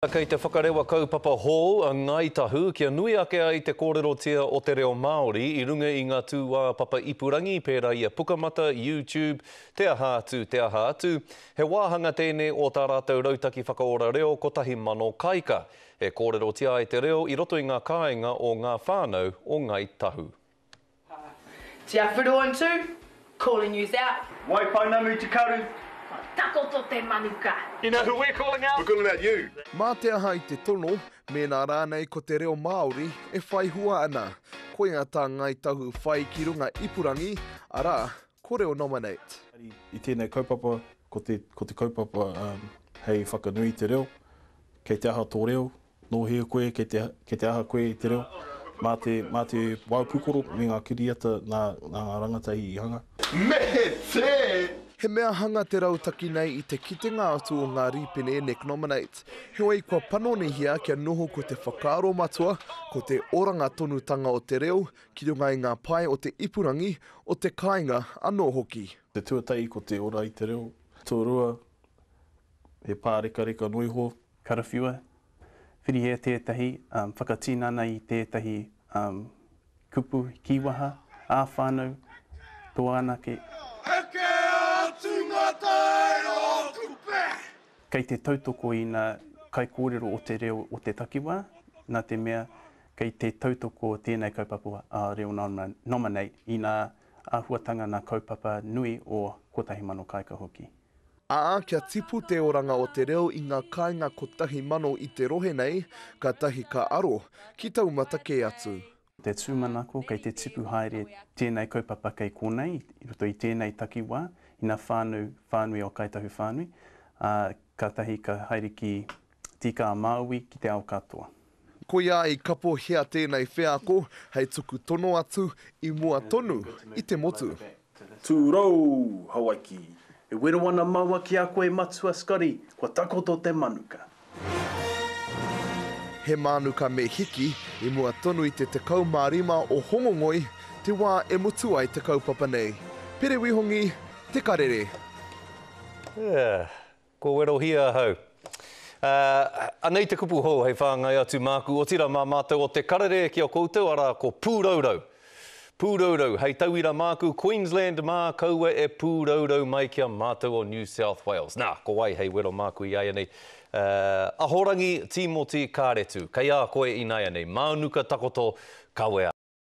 Kei te whakarewa kaupapa hou a Ngāi Tahu, kia nui ake ai te kōrerotia o te reo Māori i runga i ngā tūwā papa ipurangi, pērā ia pukamata, YouTube, te aha atu. He wāhanga tēnei o tā rātou rautaki whakaora reo, kotahi mano kaika. He kōrerotia ai te reo i roto i ngā kāinga o ngā whānau o Ngāi Tahu. Te awhuru on tū, calling you out. Wai painamu te karu. Takoto te manuka. You know who we're calling out? We're calling out you. Mā te aha i te tono, mēnā rānei ko te reo Māori e whai hua ana. Koe ngā tā Ngāi Tahu whai ki runga ipurangi, arā, ko reo nominate. I tēnei kaupapa, ko te kaupapa hei whakanui te reo, kei te aha tō reo, nō hea koe, kei te aha koe i te reo, mā te waupukoro me ngā kiriata ngā rangatahi i hanga. Me te! He mea hanga te rautaki nei i te kitenga atu o ngā ripene Neck Nominate. Heoi kua panonihia kia noho ko te whakaaro matua, ko te oranga tonutanga o te reo, ki runga i ngā pai o te ipurangi, o te kāinga anō hoki. Te tuatai ko te ora i te reo, tōrua, he pāreka noiho. Karawhiua, whirihea tētahi, whakatīnana i tētahi kupu kiwaha, āwhānau, tō anake. Kei te tautoko i ngā kai kōrero o te reo o te takiwā, nā te mea kei te tautoko tēnei kaupapa a reo nominate i ngā āhuatanga ngā kaupapa nui o kotahi mano kaika hoki. Kia tipu te oranga o te reo i ngā kāinga kotahi mano i te rohe nei, ka tahi ka aro, ki taumata ke atu. Te tūmanako, kei te tipu haere tēnei kaupapa kei kōnei, i roto i tēnei takiwā, i ngā whānui o Ngāi Tahu whānui, ka tahi ka haere ki tika a Māui ki te ao katoa. Ko ia i kapo hea tēnei wheako, hei tuku tono atu i mua tonu i te motu. Tūrou, Hawaiki. E wero ana maua ki a koe matua skari, kua takoto te manuka. He manuka me hiki i mua tonu i te tekau mārima o Hongongoi, te wā e mutu ai te kaupapa nei. Pere wihongi, te karere. Ko wero hia hau. Anei te kupu hou hei whāngai atu māku o tira mā mātou o te karere ki o koutou, ara ko pūraurau. Pūraurau, hei tauira māku, Queensland mā kaua e pūraurau mai kia mātou o New South Wales. Nā, ko wai hei wero māku i aia nei. Ahorangi Timoti Kāretu, kei a koe i nai nei, mānuka takoto kawea.